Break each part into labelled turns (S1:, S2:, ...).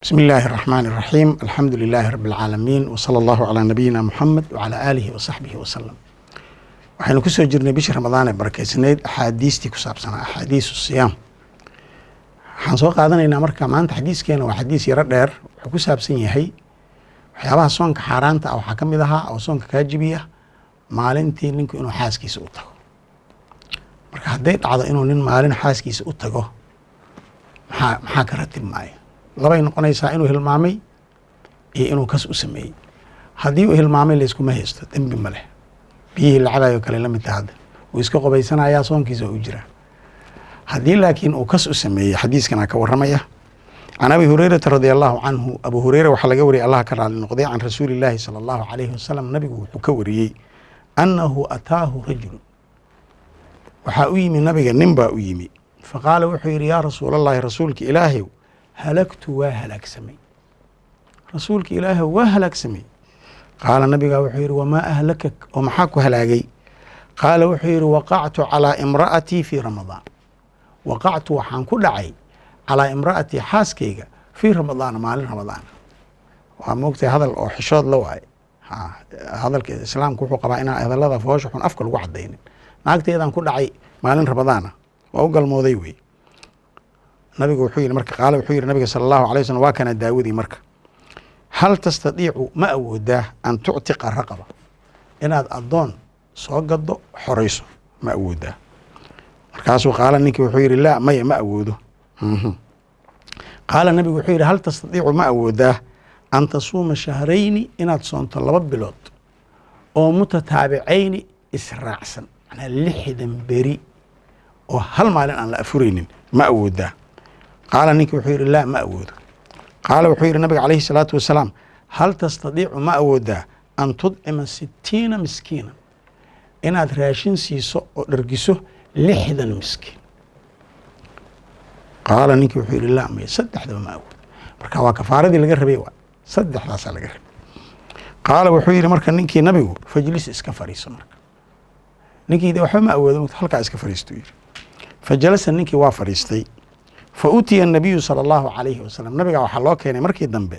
S1: بسم الله الرحمن الرحيم الحمد لله رب العالمين وصلى الله على نبينا محمد وعلى آله وصحبه وسلم waxaynu ku soo jirnay bishii ramadaan ee barakaysanayd axaadiistii ku saabsanaa axaadiisu siyaam waxaan soo qaadanaynaa marka maanta xadiiskeena waa xadiis yaro dheer wuxuu ku saabsan yahay waxyaabaha soonka xaaraanta ah waxaa ka mid ahaa oo soonka kaajibiya maalintii ninku inuu xaaskiisa u tago marka hadday dhacdo inuu nin maalin xaaskiisa u tago maxaa ka ratib maayo labay noqonaysaa inuu hilmaamay iyo inuu kas u sameeyey haddii uu hilmaamay layskuma haysto dembi ma leh biyihii la cabayo kale la mid taha hadda wuu iska qobaysanayaa soonkiisa u jiraa haddii laakiin uu kas u sameeyey xadiiskanaa ka warramaya can abi hurayrata radia allahu canhu abu hureyra waxaa laga wariyay allah ka raali noqday can rasuuli illaahi sala allahu calayhi wasalam nabigu wuxuu ka wariyey annahu ataahu rajulun waxaa u yimi nabiga nin baa u yimi faqaala wuxuu yidhi yaa rasuulallahi rasuulka ilaahayow halagtu waa halaagsamay rasuulka ilaahay waa halaagsamay qaala nabigaa wuxuu yidhi wamaa ahlakak oo maxaa ku halaagay qaala wuxuu yidhi waqactu calaa imra'atii fii ramadaan waqactu waxaan ku dhacay calaa imra'atii xaaskayga fii ramadaana maalin ramadaan waa moogtahay hadal oo xishood la waaye hadalka islaamku wuxuu qabaa inaan hadallada foosha xun afka lagu cadaynin naagteedaan ku dhacay maalin ramadaana waa u galmooday wey nabigu wuxuu yidhi marka qaala wuxuu yidhi nabiga sala allahu alay waslm waa kana daawadii marka hal tastadiicu ma awoodaa an tuctiqa raqaba inaad addoon soo gaddo xorayso ma awoodaa markaasuu qaala ninkii wuxuu yidhi laa maya ma awoodo qaala nabigu wuxuu yidhi hal tastadiicu ma awoodaa an tasuuma shahrayni inaad soonto 2 bilood oo mutataabicayni israacsan macnaa 6 beri oo hal maalin aan la afuraynin ma awoodaa qaala ninkii wuxuu yidhi laa ma awoodo qaala wuxuu yidhi nabiga calayhi salaatu wasalaam hal tastadiicu ma awoodaa an tudcima 60 miskiina inaad raashin siiso oo dhargiso 60 miskiin qaala ninkii wuxuu yidhi laa maya 3daba ma awoodo marka waa kafaaradii laga rabay waa 3daasaa laga rabay qaala wuxuu yidhi marka ninkii nabigu fajlis iska fariiso marka ninkii waxba ma awoodo halkaa iska fariisto yidhi fajalasa ninkii waa fariistay fa utiya nabiyu sala allahu calayhi wasalam nabigaa waxaa loo keenay markii dambe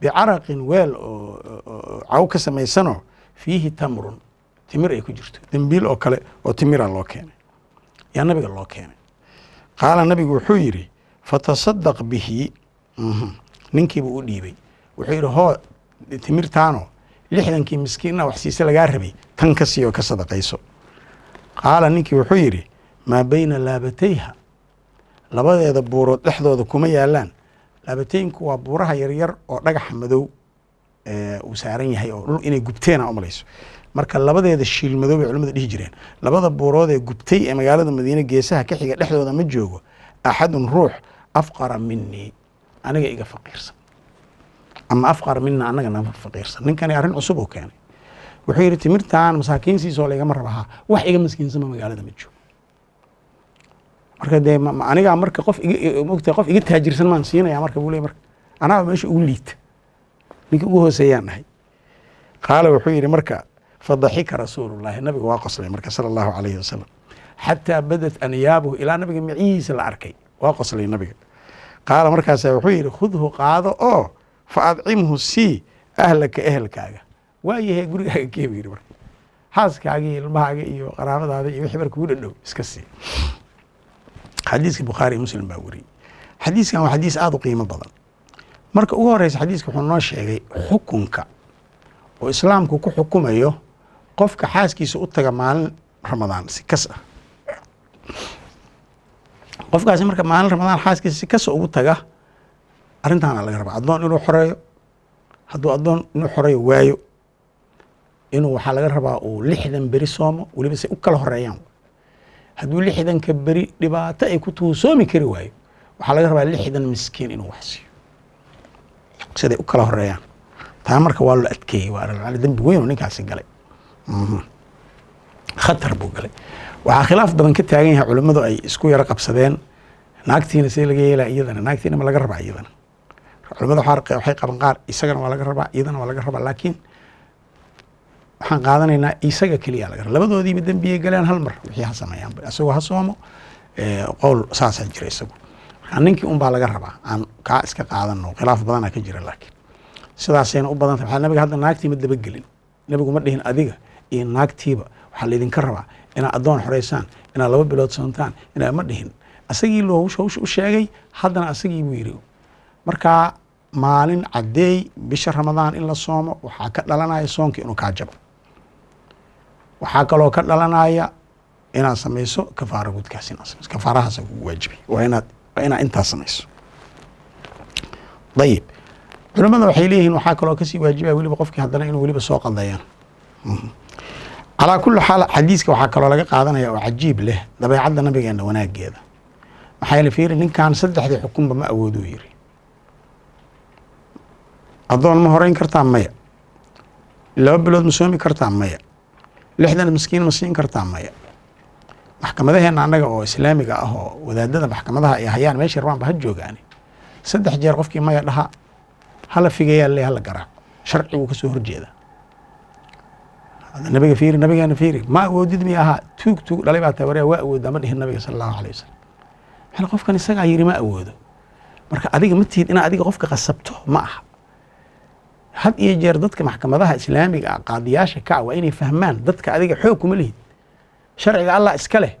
S1: bicaraqin weel oo caw ka samaysanoo fiihi tamrun timir ay ku jirto dembiil oo kale oo timira loo keenay yaa nabiga loo keenay qaala nabigu wuxuu yidhi fatasadaq bihi ninkiibuu u dhiibay wuxuu yidhi hoo timirtaano 60kii miskiinna wax siise lagaa rabay tan ka sii oo ka sadaqayso qaala ninkii wuxuu yidhi maa bayna laabatayha labadeeda buurood dhexdooda kuma yaalaan laabateynku waa buuraha yaryar oo dhagaxa madow uu saaran yahay oo dhul inay gubteena umalayso marka labadeeda shiil madow bay culimmadu dhihi jireen labada buurood ee gubtay ee magaalada madiine geesaha ka xiga dhexdooda ma joogo axadun ruux afqara minii aniga iga faqiirsan ama afqara mina anaga naga faqiirsan ninkani arrin cusub uu keenay wuxuu yidhi timirtaan masaakiinsiisoo laygama rabahaa wax iga maskiinsama magaalada ma joogo marka dee anigaa marka qof iga taajirsan maan siinaya marka buu ley marka anaa meesha ugu liita ninka ugu hooseeyaan nahay qaala wuxuu yidhi marka fadaxika rasuulullahi nabiga waa qoslay marka sala allahu calayhi wasalam xataa badat anyaabuhu ilaa nabiga micihiisa la arkay waa qoslay nabiga qaala markaasaa wuxuu yidhi khudhu qaado oo fa adcimhu sii ahlaka ehelkaaga waayahay gurigaaga keebu yidhi marka xaaskaaga iyo ilmahaaga iyo qaraabadaada iyo wixii marka ugu dhadhow iska sii xadiiska bukhaari iyo muslim baa wariyey xadiiskan waa xadiis aada u qiimo badan marka ugu horeysa xadiiska wuxuu noo sheegay xukunka oo islaamku ku xukumayo qofka xaaskiisa u taga maalin ramadaan si kas ah qofkaasi marka maalin ramadaan xaaskiisa si kasa ugu taga arrintaana laga rabaa addoon inuu xoreeyo hadduu addoon inuu xoreeyo waayo inuu waxaa laga rabaa uu 60 beri soomo weliba say u kala horeeyaan hadduu 60ka beri dhibaato ay ku tuusoomi kari waayo waxaa laga rabaa 60 miskiin inuu wax siiyo siday u kala horeeyaan taa marka waa la adkeeyey waa dembi weyn oo ninkaasi galay khatar buu galay waxaa khilaaf badan ka taagan yahay culimmadu ay isku yaro qabsadeen naagtiina see laga yeelaa iyadana naagtiina ma laga rabaa iyadana culimmada waxay qaban qaar isagana waa laga rabaa iyadana waa laga rabaa laakiin waxaan qaadanaynaa isaga keliya laga raba labadoodiiba dembiyay galeen hal mar wixii ha sameeyaan isagoo ha soomo qowl saasaa jira isagu ninkii un baa laga rabaa aan kaa iska qaadano khilaaf badanaa ka jira laakiin sidaasayna u badantay maxaa nabiga hadda naagtii ma dabagelin nabigu ma dhihin adiga iyo naagtiiba waxaa laydinka rabaa inaad addoon xoreysaan inaad 2 bilood soontaan inaad ma dhihin asagii loo hawsha u sheegay haddana asagii buu yidhi markaa maalin caddeey bisha ramadaan in la soomo waxaa ka dhalanaya soonka inuu kaa jabo waxaa kaloo ka dhalanaya inaad samayso kafaara gudkaas inaad samayso kafaarahaasa kugu waajibay waa inaad intaas samayso dayib culimmada waxay leeyihiin waxaa kaloo kasii waajibaya weliba qofkii haddana inuu weliba soo qaldayaan calaa kulli xaal xadiiska waxaa kaloo laga qaadanaya oo cajiib leh dabeecadda nabigeena wanaageeda maxaa yeele fiiri ninkan 3 xukunba ma awooduu yiri addoon ma horeyn kartaa maya 2 bilood ma soomi kartaa maya 60 miskiin ma siin kartaa maya maxkamadaheena annaga oo islaamiga ah oo wadaadada maxkamadaha ay hayaan meesha rabaan ba ha joogaani 3 jeer qofkii maya dhaha hala figayaa le hala garaac sharcigu ka soo horjeeda nabigeena fiiri ma awoodid mi ahaa tuug dhalay baa tabaree waa awoodaa ma dhihin nabiga sallallahu alayhi wasallam hal qofkan isagaa yiri ma awoodo marka adiga ma tihid inaad adiga qofka qasabto ma aha had iyo jeer dadka maxkamadaha islaamiga ah qaadiyaasha ka waa inay fahmaan dadka adiga xoog kuma lihid sharciga Allah iska leh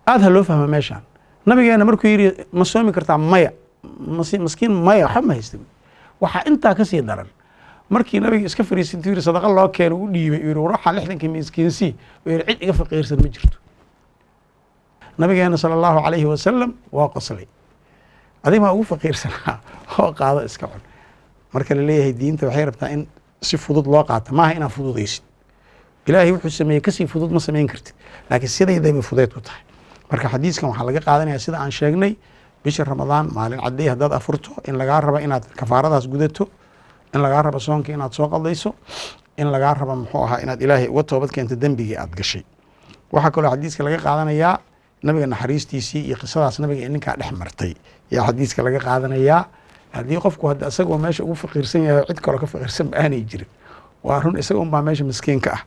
S1: aad ha loo fahmo meeshaan nabigeena markuu yiri ma soomi kartaa maya maskiin maya waxa ma haysto waxa intaa ka sii daran markii nabiga iska fariisintuu yiri sadaqa loo keeno u dhiibay yiri waxa 60 miskiinsi yiri cid iga faqiirsan ma jirto nabigeena sallallahu alayhi wasallam waa qoslay adiga ugu faqiirsanaa oo qaado iska cun marka la leeyahay diinta waxay rabtaa in si fudud loo qaato maaha inaad fududaysid ilaahay wuxuu sameeyey kasii fudud ma samayn kartid laakiin sidaydayba fudeed ku tahay marka xadiiskan waxaa laga qaadanayaa sida aan sheegnay bisha ramadaan maalin cadday haddaad afurto in lagaa rabo inaad kafaaradaas gudato in lagaa rabo soonka inaad soo qaldayso in lagaa rabo muxuu ahaa inaad ilaahay uga toobad keento dembigii aad gashay waxaa kaloo xadiiska laga qaadanayaa nabiga naxariistiisii iyo qisadaas nabiga ee ninkaa dhex martay yaa xadiiska laga qaadanayaa haddii qofku hadda isagoo meesha ugu faqiirsan yahay cid kaloo ka faqiirsan ba aanay jirin waa run isaga unbaa meesha miskiinka ah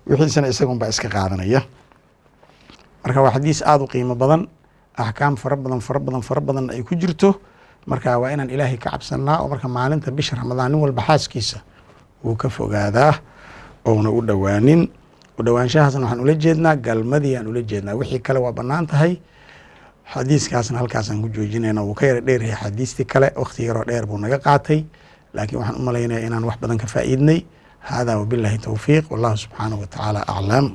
S1: wixiisana isaga unbaa iska qaadanaya marka waa xadiis aada u qiimo badan axkaam fara badan ay ku jirto marka waa inaan ilaahay ka cabsanaa oo marka maalinta bisha ramadaan nin walba xaaskiisa wuu ka fogaadaa ouna u dhowaanin u dhowaanshahaasna waxaan ula jeednaa galmadii aan ula jeednaa wixii kale waa bannaan tahay xadiiskaasna halkaasaan ku joojinayna wuu ka yara dheeryahay xadiistii kale waqti yaroo dheer buu naga qaatay laakiin waxaan u malaynaya inaan wax badan ka faa'iidnay hada wabillahi towfiiq wallahu subxaanahu wa tacaala aclam